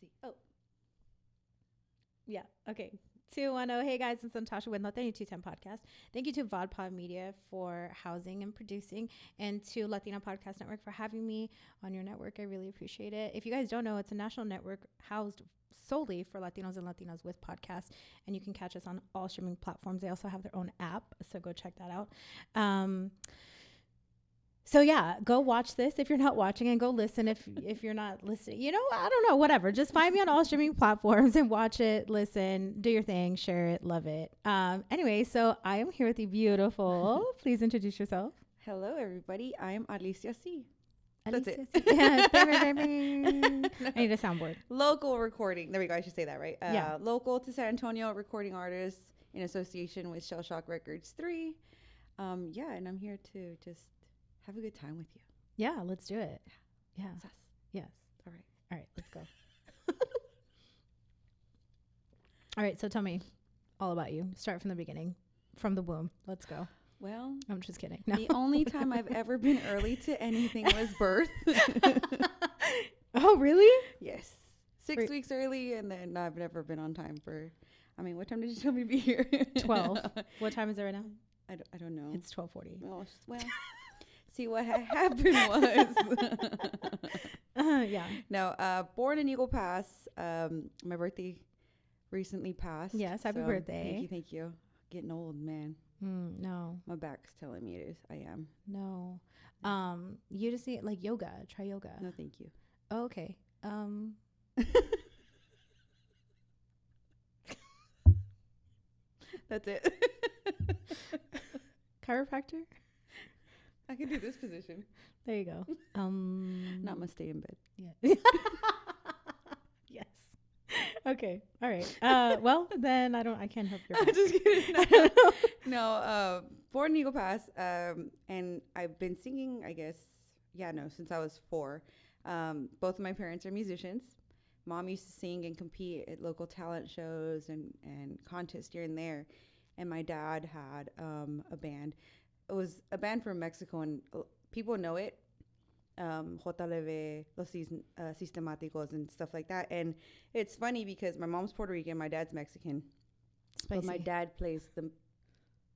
see. Oh, Yeah. Okay. 210. Hey guys, it's Natasha with Latina 210 Podcast. Thank you to VodPod Media for housing and producing, and to Latina Podcast Network for having me on your network. I really appreciate it. If you guys don't know, it's a national network housed solely for Latinos and Latinas with podcasts, and you can catch us on all streaming platforms. They also have their own app, so go check that out. So yeah, go watch this if you're not watching, and go listen if you're not listening. You know, I don't know, whatever. Just find me on all streaming platforms and watch it, listen, do your thing, share it, love it. Anyway, so I am here with the beautiful. Please introduce yourself. hello everybody. I'm Alicia C. That's Alicia it. C. Yeah, bang, bang, bang, bang. I need a soundboard. Local recording. There we go. I should say that, right? Yeah. Local to San Antonio recording artist in association with Shell Shock Records 3. Yeah, and I'm here to just have a good time with you. Yeah, let's do it. Yeah. It's us. Yes. All right. All right, let's go. All right, so tell me all about you. Start from the beginning, from the womb. Let's go. Well, I'm just kidding. No. the only time I've ever been early to anything was birth. Oh, really? Yes. 6 weeks early, and then I've never been on time for, I mean, what time did you tell me to be here? 12. What time is it right now? I don't know. It's 12:40. Well, see what happened was. Yeah. No, born in Eagle Pass. My birthday recently passed. Yes, happy birthday. Thank you. Getting old, man. No. My back's telling me it is. I am. No. You just need like yoga. Try yoga. No, thank you. Oh, okay. That's it. Chiropractor? I can do this position. There you go. Not must stay in bed. Yeah. Yes. Okay. All right. Well, then I can't help your I'm back. just kidding. No, born in Eagle Pass. And I've been singing, I guess, since I was 4. Both of my parents are musicians. Mom used to sing and compete at local talent shows and contests here and there. And my dad had a band. It was a band from Mexico, and people know it. JLV, Los Sistemáticos, and stuff like that. And it's funny because my mom's Puerto Rican, my dad's Mexican. Spicy. But my dad plays the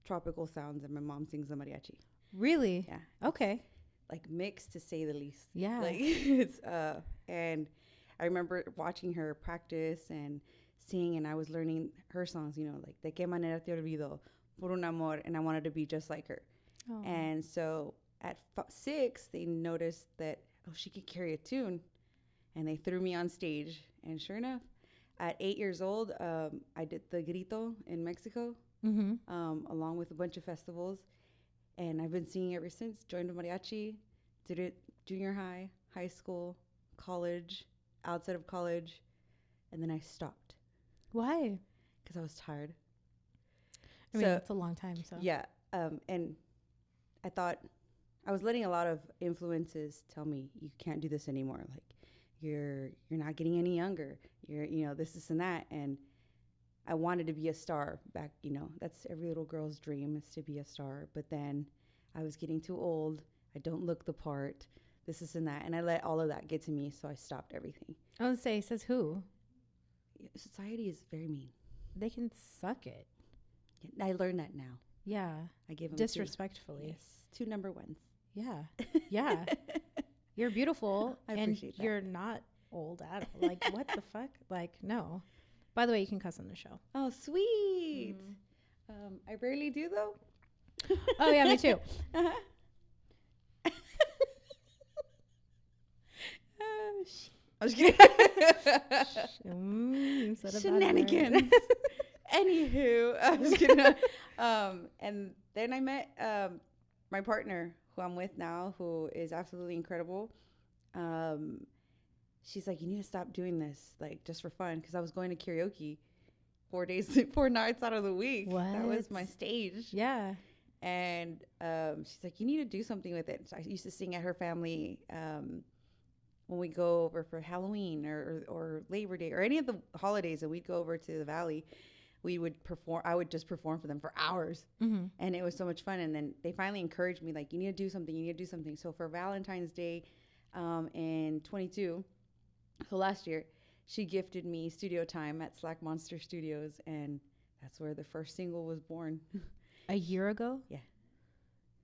tropical sounds, and my mom sings the mariachi. Really? Yeah. Okay. Like mixed, to say the least. Yeah. Like it's and I remember watching her practice and sing, and I was learning her songs, like De qué manera te olvido, Por un amor, and I wanted to be just like her. Oh. And so at 6, they noticed that, she could carry a tune, and they threw me on stage. And sure enough, at 8 years old, I did the Grito in Mexico, along with a bunch of festivals. And I've been singing ever since. Joined a mariachi, did it junior high, high school, college, outside of college, and then I stopped Why? because I was tired. I mean, it's a long time. So Yeah, and I thought I was letting a lot of influences tell me you can't do this anymore. Like you're not getting any younger. You're this and that, and I wanted to be a star back. That's every little girl's dream, is to be a star. But then I was getting too old. I don't look the part. This and that, and I let all of that get to me, so I stopped everything. I would say, says who? Society is very mean. They can suck it. I learned that now. Yeah. I gave them Disrespectfully. 2 number ones. Yeah. Yeah. You're beautiful. I and appreciate that. you're not old at all. Like, what the fuck? Like, no. By the way, you can cuss on the show. Oh, sweet. I rarely do, though. Oh, yeah, me too. Uh-huh. I was kidding. You said a bad Shenanigans. word. Anywho, I was kidding. And then I met my partner, who I'm with now, who is absolutely incredible. She's like, you need to stop doing this, like, just for fun. Because I was going to karaoke 4 nights out of the week. What? That was my stage. Yeah. And she's like, you need to do something with it. So I used to sing at her family when we go over for Halloween or Labor Day or any of the holidays, and we'd go over to the valley. We would perform. I would just perform for them for hours. And it was so much fun. And then they finally encouraged me, like, you need to do something. You need to do something. So for Valentine's Day in 22, so last year, she gifted me studio time at Slack Monster Studios, and that's where the first single was born. A year ago? Yeah.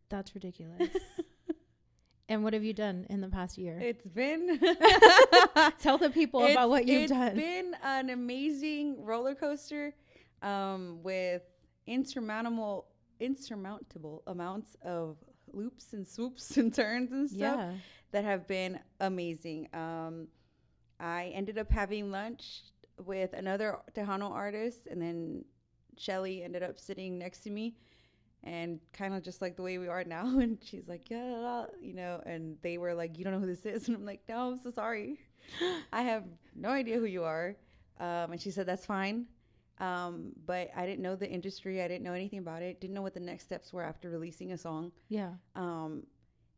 That's ridiculous. And what have you done in the past year? It's been Tell the people about what you've done. It's been an amazing roller coaster with insurmountable amounts of loops and swoops and turns and stuff that have been amazing. I ended up having lunch with another Tejano artist, and then Shelly ended up sitting next to me, and kind of just like the way we are now. And she's like, yeah, you know, and they were like, you don't know who this is? And I'm like, no, I'm so sorry. I have no idea who you are. And she said, that's fine. But I didn't know the industry. I didn't know anything about it. Didn't know what the next steps were after releasing a song. Yeah.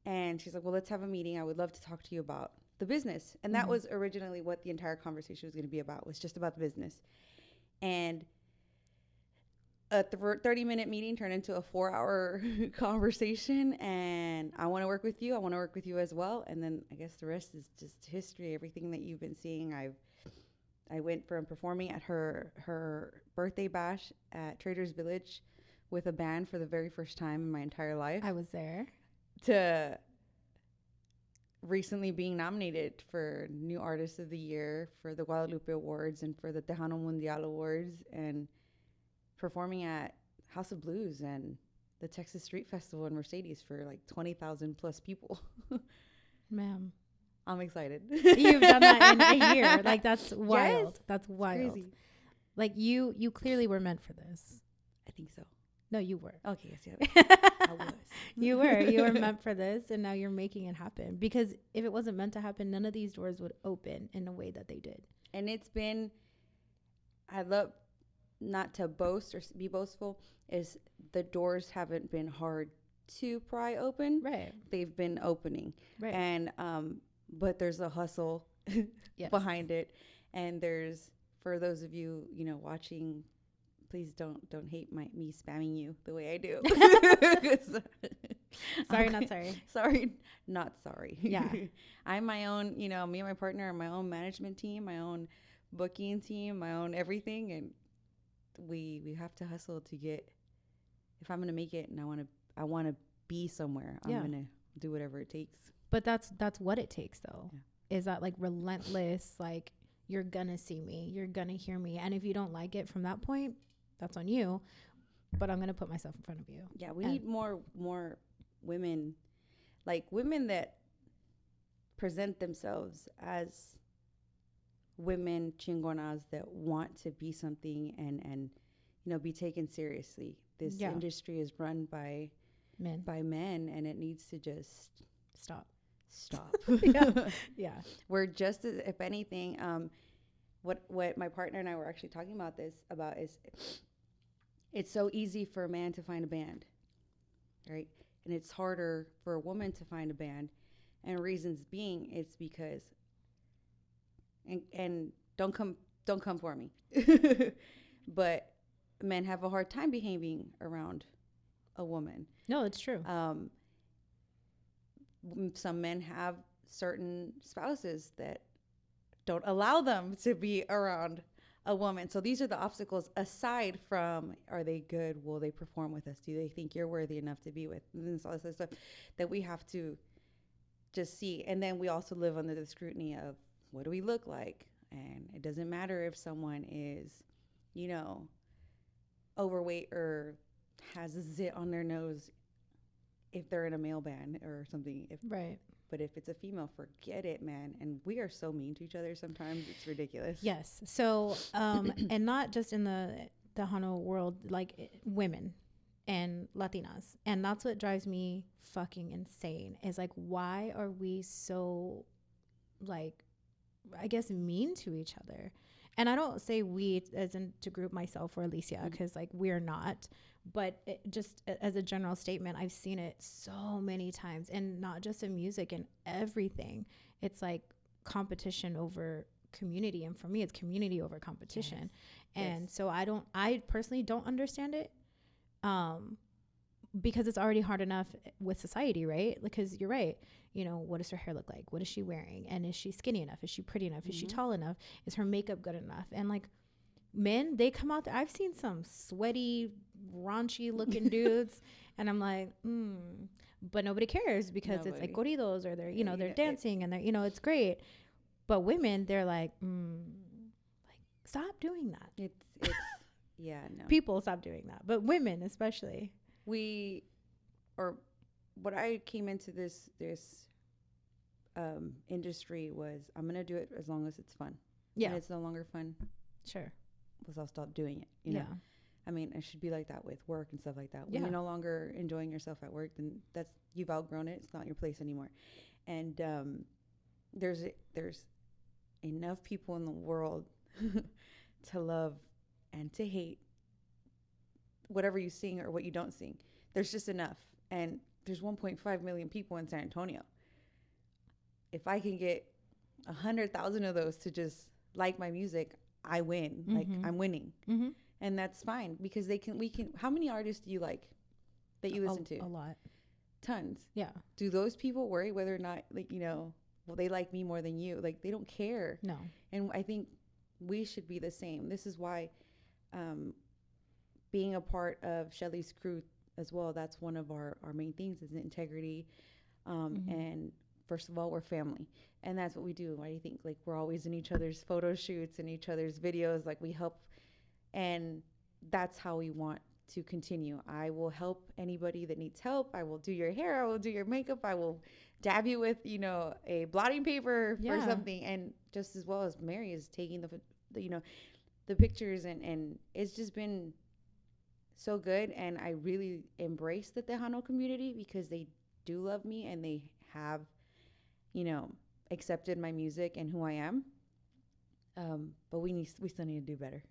And she's like, well, let's have a meeting. I would love to talk to you about the business. And that was originally what the entire conversation was going to be about, was just about the business. And a 30-minute meeting turned into a 4-hour conversation, and I want to work with you. I want to work with you as well. And then I guess the rest is just history. Everything that you've been seeing. I went from performing at her birthday bash at Traders Village with a band for the very first time in my entire life. I was there. To recently being nominated for New Artist of the Year, for the Guadalupe Awards, and for the Tejano Mundial Awards, and performing at House of Blues and the Texas Street Festival in Mercedes for like 20,000 plus people. Ma'am, I'm excited. You've done that in a year. Like, that's wild. Yes, that's wild. crazy. Like, you clearly were meant for this. I think so. No, you were. Okay, yes, yeah. I was. You were meant for this, and now you're making it happen. Because if it wasn't meant to happen, none of these doors would open in a way that they did. And it's been, I love, not to boast or be boastful, is the doors haven't been hard to pry open. Right. They've been opening. Right. And but there's a hustle behind it. And there's, for those of you, you know, watching, please don't hate me spamming you the way I do. Sorry, not sorry. Sorry, not sorry. Yeah. I'm my own, you know, me and my partner are my own management team, my own booking team, my own everything, and we have to hustle to get, if I'm going to make it and I want to be somewhere, I'm going to do whatever it takes. But that's what it takes, though. Yeah. Is that like relentless, like, you're going to see me, you're going to hear me, and if you don't like it from that point, that's on you, but I'm going to put myself in front of you. Yeah, we need more women, like women that present themselves as women chingonas that want to be something and you know, be taken seriously. This industry is run by men, and it needs to just stop. Yeah. We're just as, if anything, what my partner and I were actually talking about is it's so easy for a man to find a band, right? And it's harder for a woman to find a band. And reasons being, it's because, and don't come for me, but men have a hard time behaving around a woman. No, it's true. Some men have certain spouses that don't allow them to be around a woman. So these are the obstacles, aside from, are they good? Will they perform with us? Do they think you're worthy enough to be with? And all this stuff that we have to just see. And then we also live under the scrutiny of, what do we look like? And it doesn't matter if someone is, you know, overweight or has a zit on their nose if they're in a male band or something. Right. But if it's a female, forget it, man. And we are so mean to each other sometimes. It's ridiculous. Yes. So, and not just in the Tejano world, like women and Latinas. And that's what drives me fucking insane, is like, why are we so, like, I guess, mean to each other? And I don't say we as in to group myself or Alicia, because like, we're not. But just as a general statement, I've seen it so many times, and not just in music, and everything. It's like competition over community. And for me, it's community over competition. Yes. And so I personally don't understand it. because it's already hard enough with society, right? Because you're right. You know, what does her hair look like? What is she wearing? And is she skinny enough? Is she pretty enough? Is she tall enough? Is her makeup good enough? And like men, they come out there. I've seen some sweaty, raunchy looking dudes, and I'm like, but nobody cares because it's like corridos, or they're, you know, they're dancing and they're, you know, it's great. But women, they're like, like, stop doing that. It's yeah, no. People stop doing that, but women especially. What I came into this industry was, I'm gonna do it as long as it's fun. Yeah. And it's no longer fun, Sure. I'll stop doing it. You know. I mean, it should be like that with work and stuff like that. When you're no longer enjoying yourself at work, then you've outgrown it. It's not your place anymore. And there's enough people in the world to love and to hate whatever you sing or what you don't sing. There's just enough. And there's 1.5 million people in San Antonio. If I can get 100,000 of those to just like my music, I win. Like, I'm winning. And that's fine, because we can, how many artists do you like that you listen to? A lot. Tons. Yeah. Do those people worry whether or not, like, you know, well, they like me more than you? Like, they don't care. No. And I think we should be the same. This is why being a part of Shelly's crew as well, that's one of our main things, is integrity. And first of all, we're family. And that's what we do. I think, like, we're always in each other's photo shoots and each other's videos. Like, we help. And that's how we want to continue. I will help anybody that needs help. I will do your hair. I will do your makeup. I will dab you with, you know, a blotting paper or something. And just as well as Mary is taking the you know, the pictures, and it's just been so good. And I really embrace the Tejano community, because they do love me, and they have, you know, accepted my music and who I am. But we still need to do better.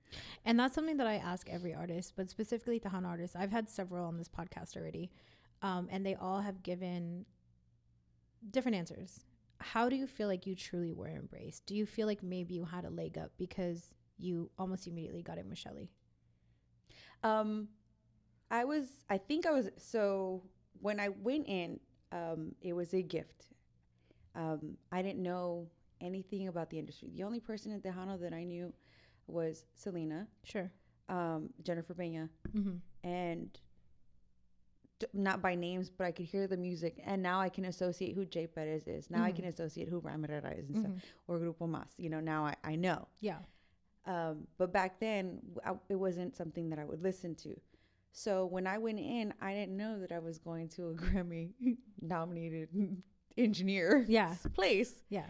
And that's something that I ask every artist, but specifically Tejano artists. I've had several on this podcast already, and they all have given different answers. How do you feel like you truly were embraced? Do you feel like maybe you had a leg up because you almost immediately got in with Shelly? So when I went in, it was a gift. I didn't know anything about the industry. The only person in Tejano that I knew was Selena. Sure. Jennifer Peña. And not by names, but I could hear the music. And now I can associate who Jay Perez is. Now I can associate who Ramirera is and stuff. Or Grupo Mas. You know, now I know. Yeah. But back then, it wasn't something that I would listen to. So when I went in, I didn't know that I was going to a Grammy-nominated engineer place. Yeah.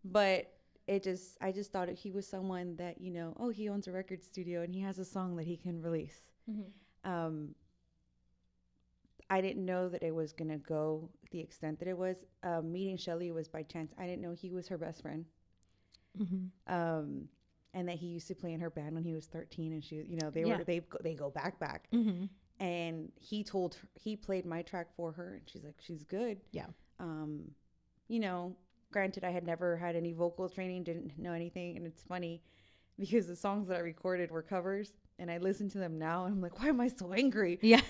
But I just thought he was someone that, you know, he owns a record studio and he has a song that he can release. I didn't know that it was going to go the extent that it was. Meeting Shelly was by chance. I didn't know he was her best friend. And that he used to play in her band when he was 13, and she, you know, they go back. And he played my track for her, and she's like, she's good. Yeah. You know, granted, I had never had any vocal training, didn't know anything. And it's funny because the songs that I recorded were covers, and I listen to them now and I'm like, why am I so angry? Yeah.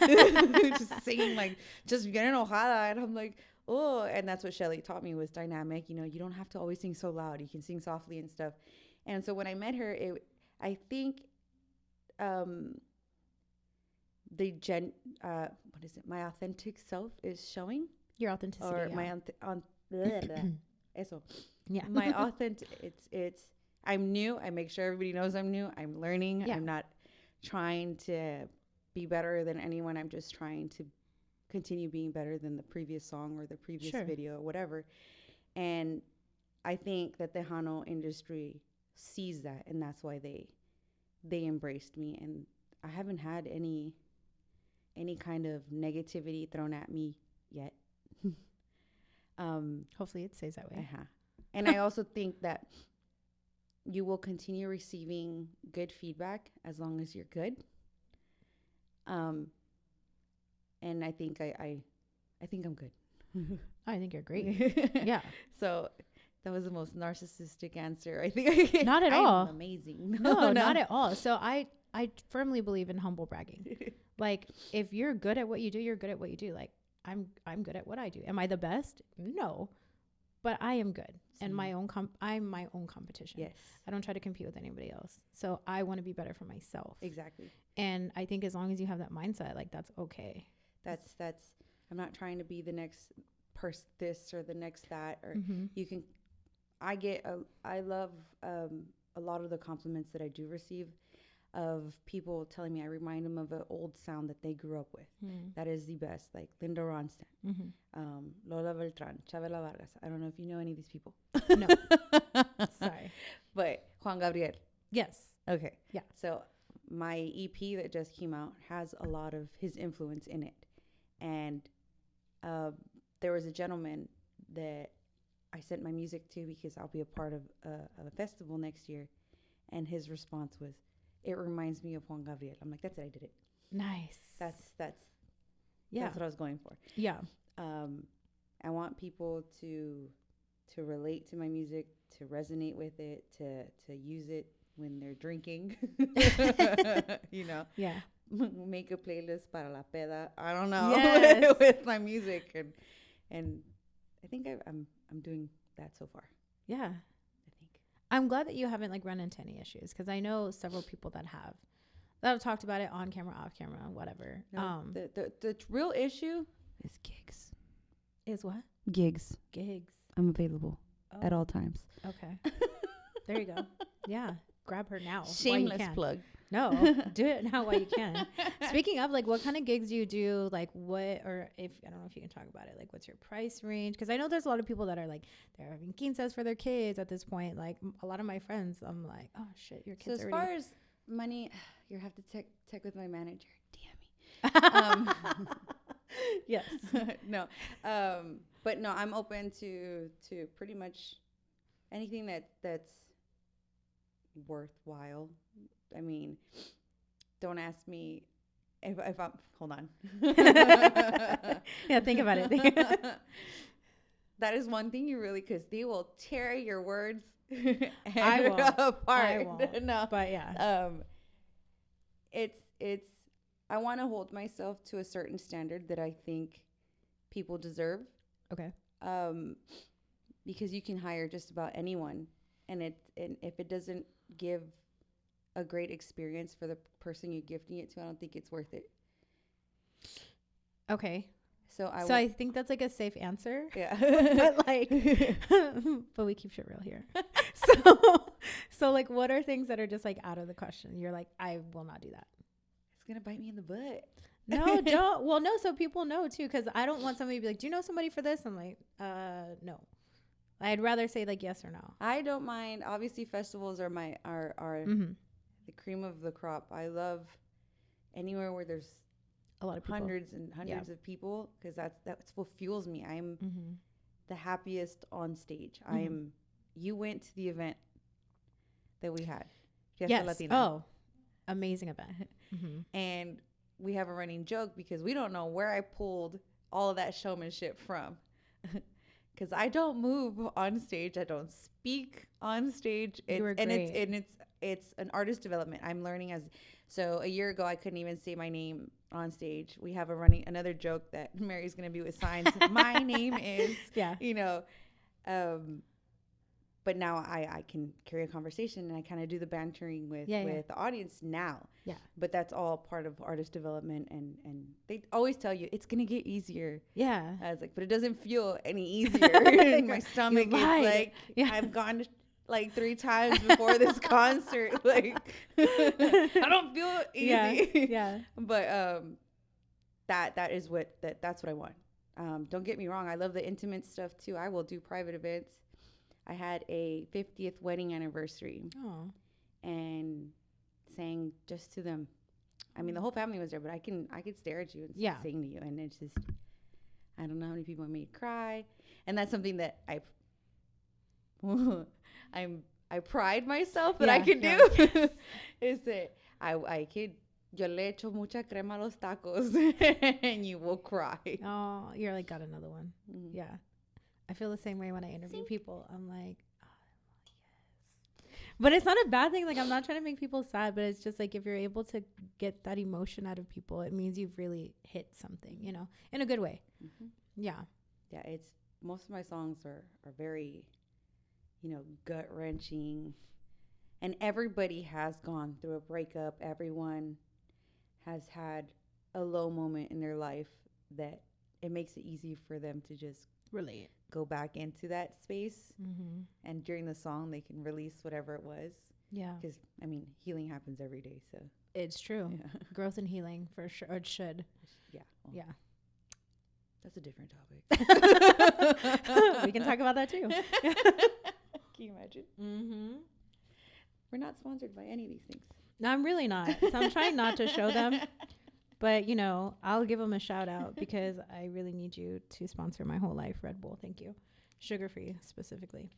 Just singing, like, just bien enojada. And I'm like, oh, and that's what Shelly taught me, was dynamic. You know, you don't have to always sing so loud. You can sing softly and stuff. And so when I met her, I think what is it? My authentic self is showing. Your authenticity. Or my eso. Yeah. My authentic. I'm new. I make sure everybody knows I'm new. I'm learning. Yeah. I'm not trying to be better than anyone. I'm just trying to continue being better than the previous song or the previous video or whatever. And I think that the Tejano industry sees that, and that's why they embraced me. And I haven't had any kind of negativity thrown at me yet. Hopefully it stays that way. And I also think that you will continue receiving good feedback as long as you're good. And I think I think I'm good. I think you're great. Yeah. So that was the most narcissistic answer, I think. Not at all. I'm amazing. No, not at all. So I firmly believe in humble bragging. Like, if you're good at what you do, you're good at what you do. Like, I'm good at what I do. Am I the best? No, but I am good. And I'm my own competition. Yes. I don't try to compete with anybody else. So I want to be better for myself. Exactly. And I think as long as you have that mindset, like, that's okay. That's I'm not trying to be the next person this or the next that, or you can, I love a lot of the compliments that I do receive of people telling me I remind them of an old sound that they grew up with. That is the best, like Linda Ronstadt, Lola Beltran, Chavela Vargas. I don't know if you know any of these people. No. Sorry. But Juan Gabriel. Yes. Okay. Yeah. So my EP that just came out has a lot of his influence in it. And there was a gentleman that I sent my music to because I'll be a part of a festival next year. And his response was, "It reminds me of Juan Gabriel." I'm like, that's it. I did it. Nice. That's yeah. That's what I was going for. Yeah. I want people to relate to my music, to resonate with it, to use it when they're drinking. You know. Yeah. Make a playlist para la peda. I don't know. Yes. With my music, and I think I'm doing that so far. Yeah. I think I'm glad that you haven't like run into any issues, because I know several people that have talked about it on camera, off camera, whatever. No, the real issue is gigs. Is what? Gigs. I'm available at all times. Okay. There you go. Yeah. Grab her now. Shameless plug. No, do it now while you can. Speaking of, like, what kind of gigs do you do? Like, what, or if, I don't know if you can talk about it, like, what's your price range? Because I know there's a lot of people that are like, they're having quinceas for their kids at this point. Like, a lot of my friends, I'm like, oh shit, your kids so are as far as money, you have to check with my manager. DM me. Yes. No. But no, I'm open to pretty much anything that's worthwhile. I mean, don't ask me if I'm, hold on. Yeah, think about it. That is one thing you really, because they will tear your words I won't. apart. I won't. No. But yeah. It's I want to hold myself to a certain standard that I think people deserve. Okay. Because you can hire just about anyone, and if it doesn't give a great experience for the person you're gifting it to, I don't think it's worth it. Okay. So I think that's like a safe answer. Yeah. But like, but we keep shit real here. So like, what are things that are just like out of the question? You're like, I will not do that. It's gonna bite me in the butt. No, don't. Well, no, so people know too, because I don't want somebody to be like, do you know somebody for this? I'm like, no. I'd rather say like yes or no. I don't mind. Obviously, festivals are the cream of the crop. I love anywhere where there's a lot of people. hundreds and hundreds of people, because that's what fuels me. I'm the happiest on stage. You went to the event that we had. Fiesta Latina. Oh, amazing event. And we have a running joke because we don't know where I pulled all of that showmanship from. Because I don't move on stage. I don't speak on stage. It's an artist development. I'm learning so a year ago, I couldn't even say my name on stage. We have another joke that Mary's going to be with signs. My name is, but now I can carry a conversation, and I kind of do the bantering with the audience now. Yeah. But that's all part of artist development, and they always tell you it's gonna get easier. Yeah. I was like, but it doesn't feel any easier. My stomach is like, I've gone like 3 times before this concert. Like, I don't feel easy. Yeah. But that's what I want. Don't get me wrong. I love the intimate stuff too. I will do private events. I had a 50th wedding anniversary. Oh. And sang just to them. I mean, the whole family was there, but I could stare at you and sing to you, and it's just, I don't know how many people I made cry, and that's something that I pride myself that I can do. Yes. Is that I kid. Yo le echo mucha crema a los tacos, and you will cry. Oh, you're like, got another one. Mm-hmm. Yeah. I feel the same way when I interview people. I'm like, oh, yes. But it's not a bad thing. Like, I'm not trying to make people sad, but it's just like if you're able to get that emotion out of people, it means you've really hit something, you know, in a good way. Mm-hmm. Yeah. Yeah, it's most of my songs are very, gut wrenching. And everybody has gone through a breakup. Everyone has had a low moment in their life that it makes it easy for them to just Relate. go back into that space. Mm-hmm. And during the song, they can release whatever it was. Yeah. Because, healing happens every day. So It's true. yeah. Growth and healing for sure. Or it should. Yeah. Well, Yeah. that's a different topic. We can talk about that too. Can you imagine? Mm-hmm. We're not sponsored by any of these things. No, I'm really not. So I'm trying not to show them. But, I'll give them a shout out because I really need you to sponsor my whole life, Red Bull. Thank you. Sugar-free specifically.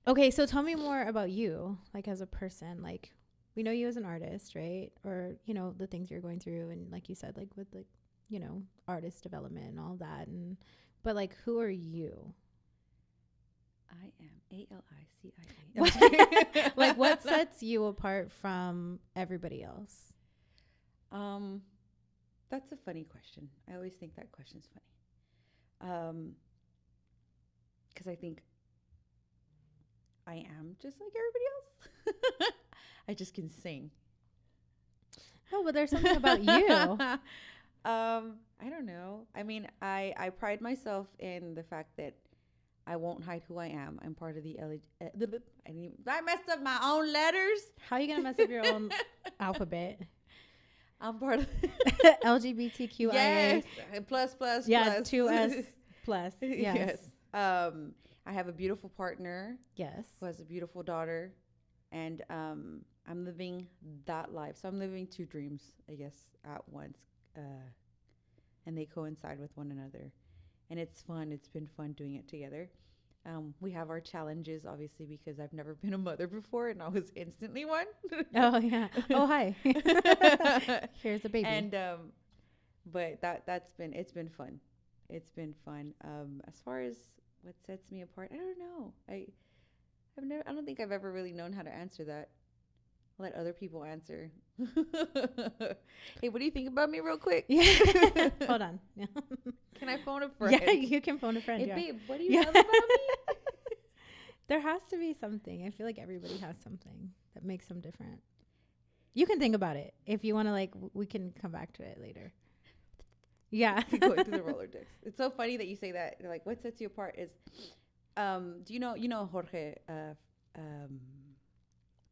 Okay, so tell me more about you, like as a person. Like, we know you as an artist, right? Or, the things you're going through. And like you said, like with like, artist development and all that. But like, who are you? I am ALICIA. Like, what sets you apart from everybody else? That's a funny question. I always think that question's funny. Because I think I am just like everybody else. I just can sing. Oh, but there's something about you. I don't know. I pride myself in the fact that I won't hide who I am. I'm part of the I messed up my own letters. How are you gonna mess up your own alphabet? I'm part of LGBTQIA. Yes, plus. Yeah, 2S plus. Yes. I have a beautiful partner. Yes. Who has a beautiful daughter, and I'm living that life. So I'm living two dreams, I guess, at once, and they coincide with one another. And it's fun. It's been fun doing it together. We have our challenges, obviously, because I've never been a mother before, and I was instantly one. Oh yeah. Oh hi. Here's a baby. And but it's been fun. It's been fun. As far as what sets me apart, I don't know. I don't think I've ever really known how to answer that. I'll let other people answer. Hey, what do you think about me real quick? Yeah. Hold on. Can I phone a friend? Yeah, you can phone a friend. Hey, Yeah. babe, what do you love about me? There has to be something. I feel like everybody has something that makes them different. You can think about it. If you want to, like, we can come back to it later. Yeah. Going through the Rolodex. It's so funny that you say that. They're like, what sets you apart is, do you know Jorge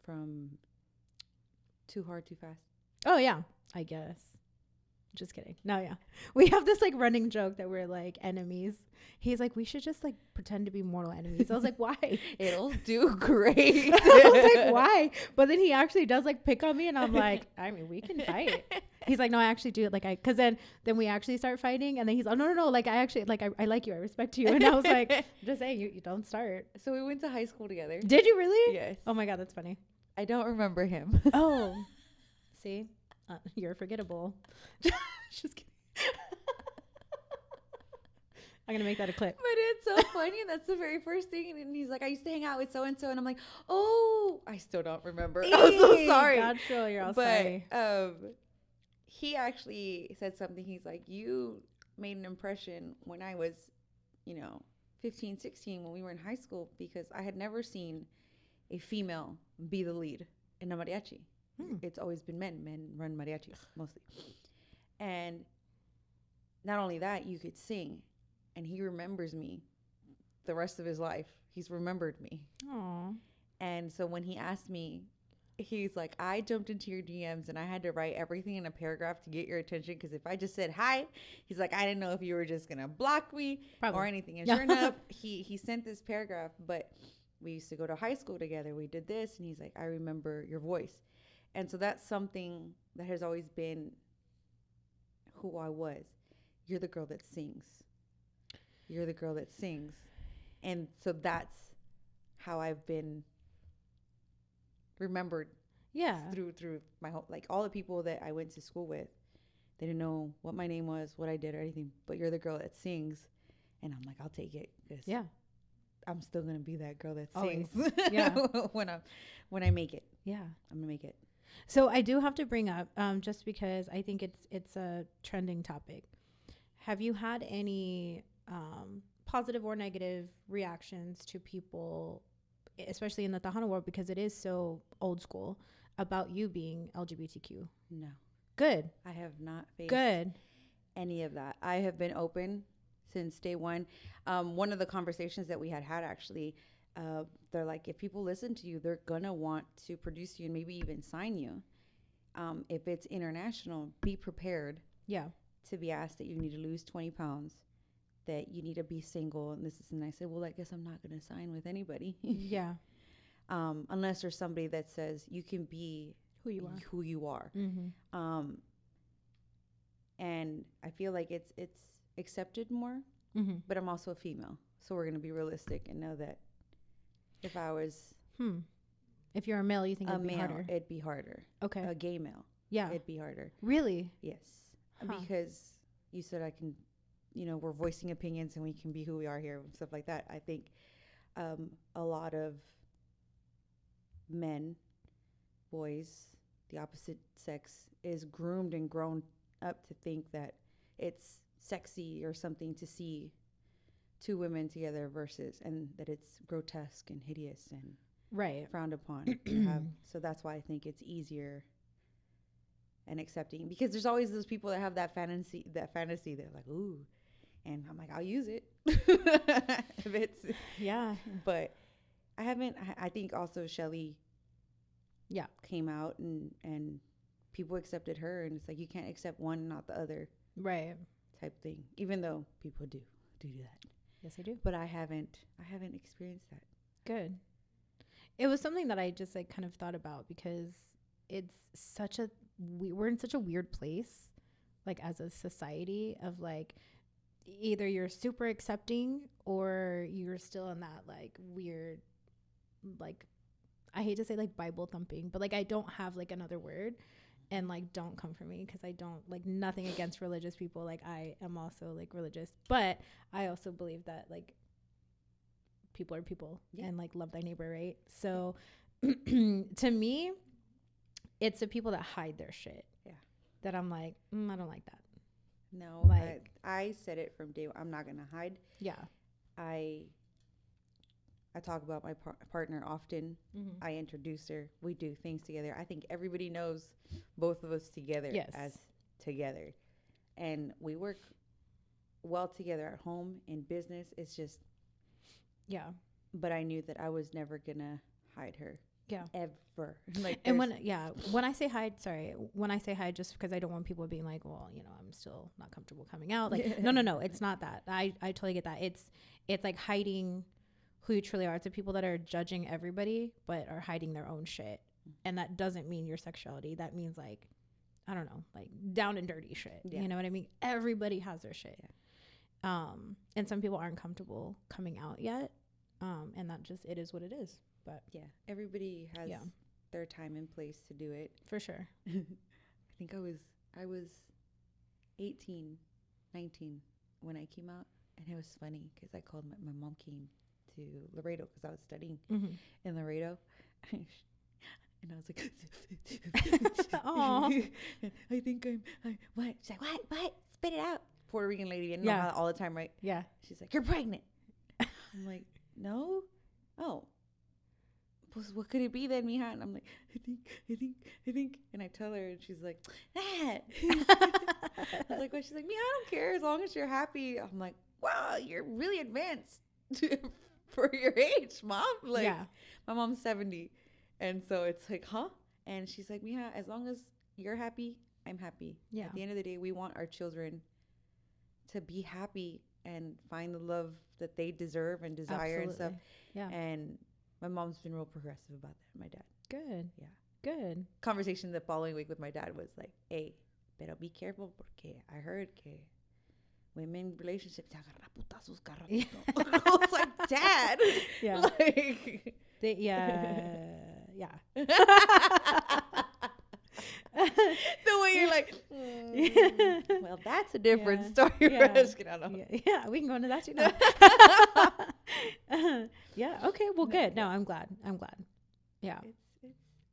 from Too Hard, Too Fast? Oh, yeah, I guess. Just kidding. No, yeah. We have this like running joke that we're like enemies. He's like, we should just like pretend to be mortal enemies. I was like, why? It'll do great. I was like, why? But then he actually does like pick on me, and I'm like, I mean, we can fight. He's like, no, I actually do it. Like, because then we actually start fighting, and then he's, oh no, like I actually like I like you, I respect you, and I was like, I'm just saying, you don't start. So we went to high school together. Did you really? Yes. Oh my god, that's funny. I don't remember him. Oh, see, you're forgettable. Just kidding. I'm gonna make that a clip. But it's so funny. That's the very first thing. And he's like, I used to hang out with so and so, and I'm like, oh, I still don't remember. I'm so sorry. God, you're all sorry. He actually said something. He's like, you made an impression when I was, 15, 16, when we were in high school, because I had never seen a female be the lead in a mariachi. It's always been men. Men run mariachis mostly. And not only that, you could sing. And he remembers me the rest of his life. He's remembered me. Aww. And so when he asked me, he's like, I jumped into your DMs and I had to write everything in a paragraph to get your attention, because if I just said hi, he's like, I didn't know if you were just going to block me or anything. And sure enough, he sent this paragraph. But we used to go to high school together. We did this. And he's like, I remember your voice. And so that's something that has always been who I was. You're the girl that sings. You're the girl that sings. And so that's how I've been remembered. Yeah. Through my whole, like, all the people that I went to school with, they didn't know what my name was, what I did, or anything. But you're the girl that sings. And I'm like, I'll take it. Yeah. I'm still gonna be that girl that Always. sings. Yeah. when I make it. Yeah. I'm gonna make it. So I do have to bring up, just because I think it's a trending topic. Have you had any positive or negative reactions to people, especially in the Tejano world, because it is so old school, about you being LGBTQ? No. Good. I have not faced Good. any of that. I have been open since day one. One of the conversations that we had actually, they're like, if people listen to you, they're gonna want to produce you and maybe even sign you. If it's international, be prepared. Yeah. To be asked that you need to lose 20 pounds, that you need to be single, and this is. And I said, well, I guess I'm not gonna sign with anybody. Yeah. Unless there's somebody that says you can be Who you are. Who you are. Mm-hmm. And I feel like it's accepted more. Mm-hmm. But I'm also a female, so we're gonna be realistic and know that if I was if you're a male, you think a it'd be male, harder? it'd be harder. Okay. A gay male, Yeah. it'd be harder. Really? Yes, Huh. because you said I can, we're voicing opinions and we can be who we are here and stuff like that. I think a lot of men, boys, the opposite sex, is groomed and grown up to think that it's sexy or something to see two women together versus, and that it's grotesque and hideous and Right. frowned upon. So that's why I think it's easier and accepting, because there's always those people that have that fantasy. They're like, ooh, and I'm like, I'll use it. If it's Yeah. But I haven't. I think also Shelly. Yeah. Came out and people accepted her, and it's like you can't accept one, not the other. Right. Type thing. Even though people do that. Yes, I do. But I haven't experienced that. Good. It was something that I just like kind of thought about, because it's such a we're in such a weird place, like as a society, of like either you're super accepting or you're still in that like weird, like, I hate to say like Bible thumping, but like I don't have like another word, and like don't come for me, because I don't like, nothing against religious people, like I am also like religious, but I also believe that like people are people. Yeah. And like love thy neighbor, right? So to me, it's the people that hide their shit. Yeah. That I'm like, I don't like that. No, like I said it from day one. I'm not gonna hide. Yeah. I talk about my partner often. Mm-hmm. I introduce her. We do things together. I think everybody knows both of us together. Yes. As together, and we work well together at home, in business. It's just. Yeah. But I knew that I was never gonna hide her. Yeah. Ever. Like, and when I say hide, just because I don't want people being like, well, I'm still not comfortable coming out. Like, no, it's not that. I totally get that. It's like hiding who you truly are. It's the people that are judging everybody, but are hiding their own shit. And that doesn't mean your sexuality. That means like, I don't know, like down and dirty shit. Yeah. You know what I mean? Everybody has their shit. Yeah. And some people aren't comfortable coming out yet. And that just, it is what it is. But yeah, everybody has their time and place to do it. For sure. I think I was 18, 19 when I came out. And it was funny because I called my mom came to Laredo because I was studying in Laredo. And I was like, Aww. I think what? She's like, what? Spit it out. Puerto Rican lady. And know how all the time, right? Yeah. She's like, you're pregnant. I'm like, no. Oh. What could it be then, mija? And I'm like, I think. And I tell her, and she's like, I was like, what? She's like, mija, I don't care as long as you're happy. I'm like, wow, you're really advanced for your age, mom. Like, my mom's 70. And so it's like, huh? And she's like, mija, as long as you're happy, I'm happy. Yeah. At the end of the day, we want our children to be happy and find the love that they deserve and desire. Absolutely. And stuff. Yeah. And my mom's been real progressive about that. My dad. Good. Yeah. Good. Conversation the following week with my dad was like, hey, pero be careful porque I heard que women relationships se agarra putazos cada rato. I was like, Dad. Yeah. Like. Yeah. The way you're like, well, that's a different story. Yeah. Yeah, we can go into that too now. Yeah. Okay. Well, good. No, I'm glad. I'm glad. Yeah.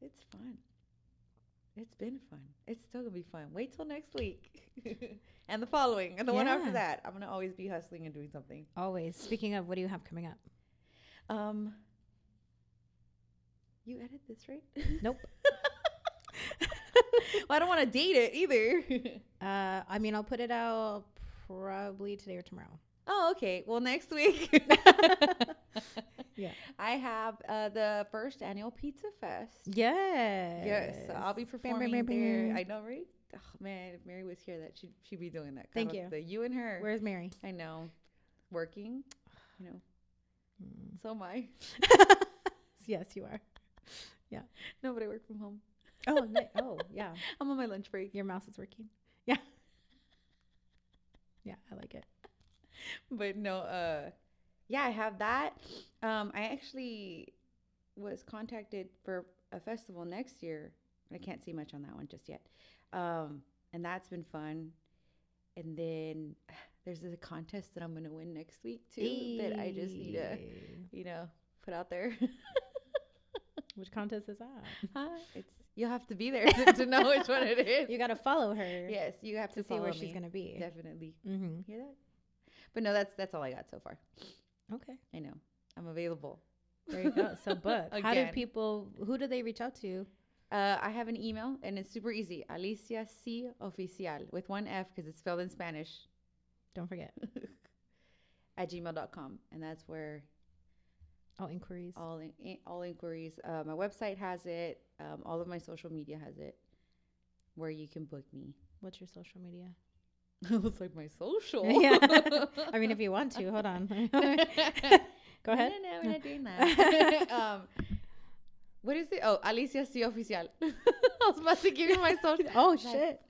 It's fun. It's been fun. It's still gonna be fun. Wait till next week, and the following, and the one after Yeah. that. I'm gonna always be hustling and doing something. Always. Speaking of, what do you have coming up? Um, you edit this, right? Nope. Well, I don't want to date it either. I mean, I'll put it out probably today or tomorrow. Oh, okay. Well, next week. Yeah. I have the first annual Pizza Fest. Yes. Yes, so I'll be performing there. I know, right? Oh man, if Mary was here, that she'd be doing that. Thank you. You and her. Where's Mary? I know, working. You know, so am I. Yes, you are. Yeah. No, but I work from home. Oh, oh, yeah. I'm on my lunch break. Your mouse is working. Yeah. Yeah, I like it. But no, yeah, I have that. I actually was contacted for a festival next year. I can't see much on that one just yet. And that's been fun. And then there's a contest that I'm going to win next week too that I just need to, put out there. Which contest is that? You'll have to be there to know which one it is. You got to follow her. Yes, you have to see where me. she's going to be. Definitely. Mm-hmm. Hear that? But no, that's all I got so far. Okay. I know. I'm available. There you go. So book. How do who do they reach out to? I have an email and it's super easy. Alicia C Oficial with one F because it's spelled in Spanish. Don't forget. at gmail.com. And that's where all inquiries. All inquiries. My website has it. All of my social media has it. Where you can book me. What's your social media? It's like my social. Yeah. I mean, if you want to, hold on. Go ahead. No, we're not doing that. What is it? Oh, Alicia C Oficial. I was about to give you my social. Oh, shit.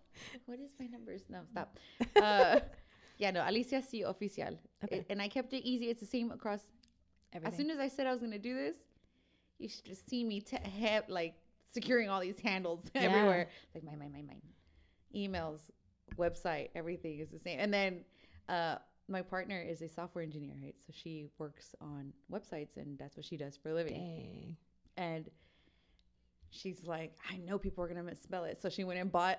What is my numbers? No, stop. Yeah, no, Alicia C Oficial. Okay. And I kept it easy. It's the same across everything. As soon as I said I was going to do this, you should just see me securing all these handles everywhere. Like mine. Emails, website, everything is the same. And then my partner is a software engineer, right? So she works on websites and that's what she does for a living. Dang. And she's like, I know people are going to misspell it. So she went and bought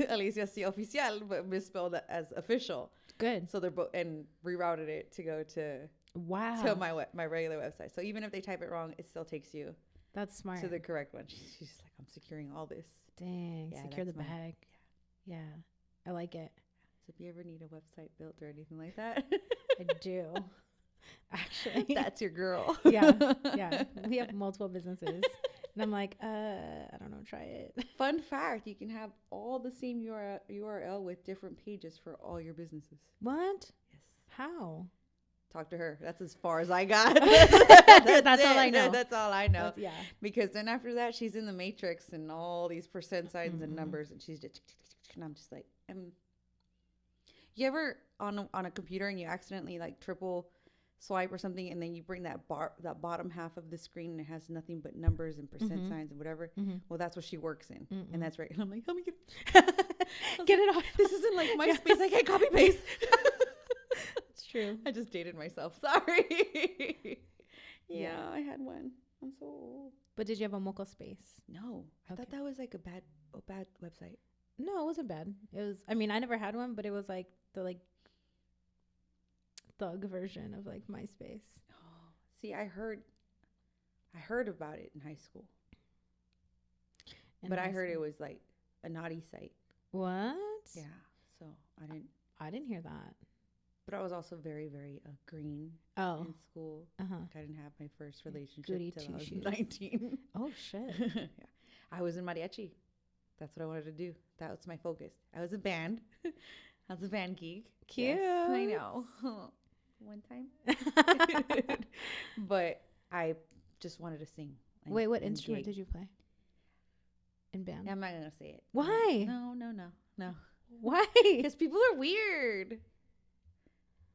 Alicia C Oficial, but misspelled it as official. Good. So they're and rerouted it to go to my regular website. So even if they type it wrong, it still takes you. That's smart. To the correct one. She's like, I'm securing all this. Dang. Yeah, secure the bag. Yeah. I like it. So if you ever need a website built or anything like that, I do. Actually, that's your girl. Yeah. We have multiple businesses. And I'm like, I don't know, try it. Fun fact, you can have all the same URL with different pages for all your businesses. What? Yes. How? Talk to her. That's as far as I got. That's all I know. That's all I know. Yeah. Because then after that, she's in the matrix and all these percent signs and numbers, and she's just, and I'm just like, you ever on a computer and you accidentally like triple swipe or something, and then you bring that bottom half of the screen and it has nothing but numbers and percent signs and whatever. Well, that's what she works in, and that's right. And I'm like, help me get it off. This isn't like MySpace. I can't copy paste. It's true. I just dated myself. Sorry. Yeah, I had one. I'm so old. But did you have a Moco space? No, I thought that was like a bad website. No, it wasn't bad. It was. I mean, I never had one, but it was like the thug version of like MySpace. Oh, see, I heard about it in high school, but I heard it was like a naughty site. What? Yeah. So I didn't hear that. But I was also very, very green in school. I didn't have my first relationship until I was 19. Oh, shit. Yeah. I was in mariachi. That's what I wanted to do. That was my focus. I was a band. I was a band geek. Cute. Yes, I know. One time. But I just wanted to sing. Wait, what instrument did you play in band? I'm not going to say it. Why? No. Why? Because people are weird.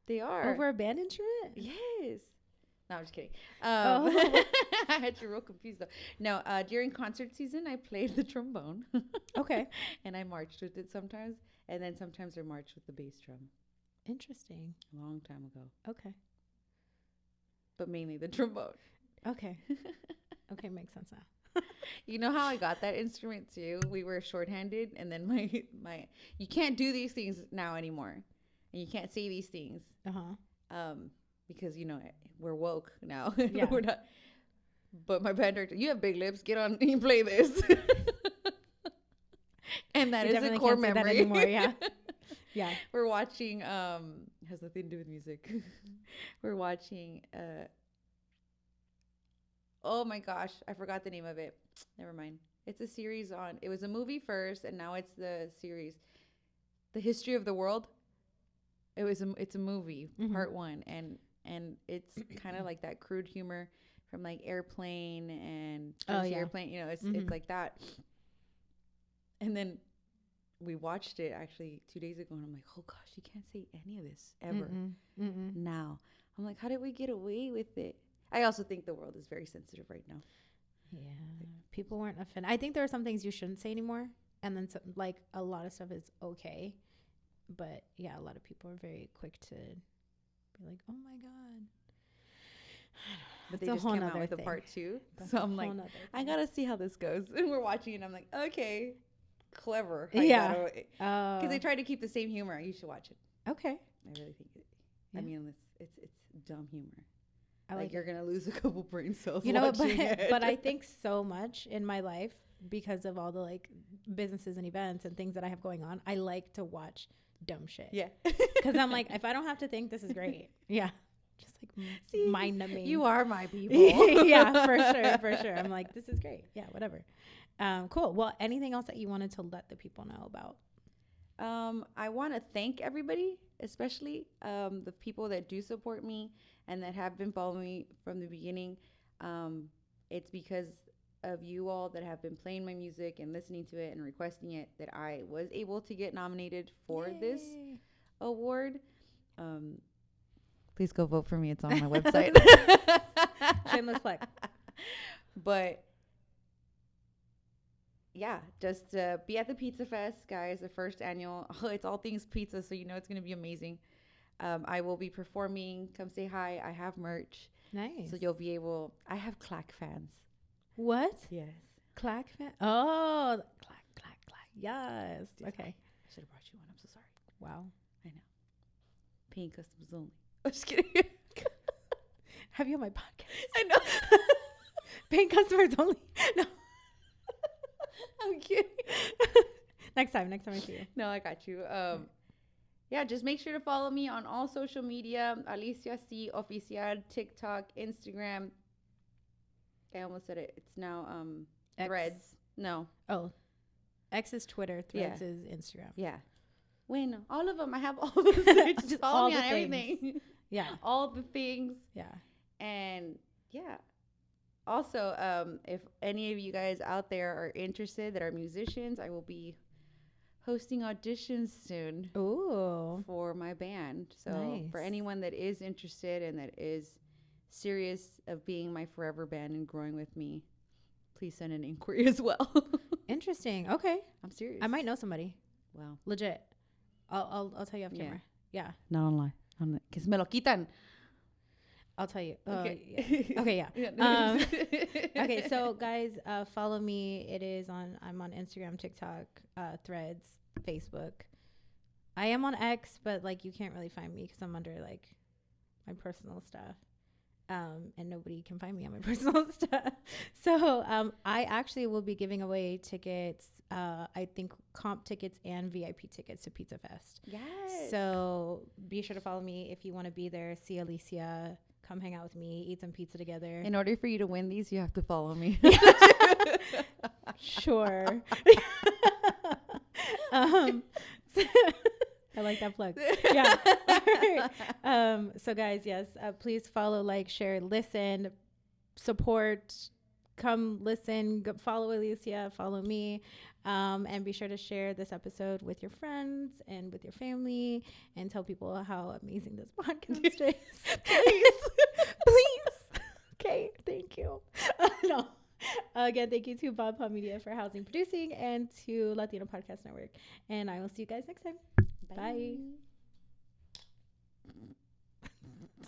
They are. Over a band instrument? Yes. No, I'm just kidding. I had you real confused though. No, during concert season, I played the trombone. Okay. And I marched with it sometimes. And then sometimes I marched with the bass drum. Interesting. A long time ago. Okay. but mainly the trombone. Okay. Okay, makes sense now. You know how I got that instrument too? We were shorthanded, and then my you can't do these things now anymore, and you can't say these things, because we're woke now. Yeah. We're not. But my band director, you have big lips. Get on and play this. And that You is a definitely core can't say that memory. anymore, yeah. Yeah. We're watching. Has nothing to do with music. We're watching. Oh my gosh, I forgot the name of it. Never mind. It's a series on. It was a movie first, and now it's the series, The History of the World. It's a movie, part one, and it's kind of like that crude humor from like Airplane and Airplane. It's like that. And then we watched it actually 2 days ago, and I'm like, oh gosh, you can't say any of this ever now. I'm like, how did we get away with it? I also think the world is very sensitive right now. Yeah, people weren't offended. I think there are some things you shouldn't say anymore, and then like a lot of stuff is okay. But yeah, a lot of people are very quick to be like, "Oh my god!" But they just came out with a part 2, so I'm like, I gotta see how this goes. And we're watching, and I'm like, okay, clever. Yeah, because they try to keep the same humor. You should watch it. Okay, I really think it. Yeah. I mean, it's dumb humor. Like you're gonna lose a couple brain cells. But I think so much in my life because of all the like businesses and events and things that I have going on. I like to watch dumb shit. Yeah, because I'm like, if I don't have to think, this is great. Yeah, just like mind numbing. You are my people. Yeah, for sure. I'm like, this is great. Yeah, whatever. Cool. Well, anything else that you wanted to let the people know about? I want to thank everybody, especially the people that do support me and that have been following me from the beginning. It's because of you all that have been playing my music and listening to it and requesting it that I was able to get nominated for this award. Please go vote for me. It's on my website. Shameless plug. But yeah, just be at the Pizza Fest, guys, the first annual. Oh, it's all things pizza, so it's going to be amazing. I will be performing. Come say hi. I have merch. Nice. So you'll be able. I have Clack fans. What? Yes. Clack fan? Oh, clack. Yes. Okay. I should have brought you one. I'm so sorry. Wow. I know. Paying customers only. I'm just kidding. Have you on my podcast? I know. Paying customers only. No. I'm kidding. Next time I see you. No, I got you. Yeah, just make sure to follow me on all social media. Alicia C Oficial, TikTok, Instagram. I almost said it. It's now Threads. No. Oh. X is Twitter. Threads is Instagram. Yeah. Wait, all of them. I have all of them. Just follow me on everything. Yeah. All the things. Yeah. And yeah. Also, if any of you guys out there are interested that are musicians, I will be hosting auditions soon. Ooh. For my band. So nice. For anyone that is interested and that is serious of being my forever band and growing with me, please send an inquiry as well. Interesting. Okay. I'm serious. I might know somebody. Wow. Legit. I'll tell you off camera. Yeah. Not online. Because me lo quitan. I'll tell you. Okay. Yeah. Okay. Yeah. Okay. So guys, follow me. I'm on Instagram, TikTok, Threads, Facebook. I am on X, but like you can't really find me because I'm under like my personal stuff. And nobody can find me on my personal stuff. So I actually will be giving away tickets. I think comp tickets and VIP tickets to Pizza Fest. Yes. So be sure to follow me if you want to be there. See Alicia. Come hang out with me. Eat some pizza together. In order for you to win these, you have to follow me. Sure. I like that plug. Yeah. All right. So guys, yes, please follow, like, share, listen, support, come listen, follow Alicia, follow me, and be sure to share this episode with your friends and with your family and tell people how amazing this podcast is. Please. Okay. Thank you. No. Again, thank you to Bob Pop Media for housing producing and to Latino Podcast Network. And I will see you guys next time. Bye.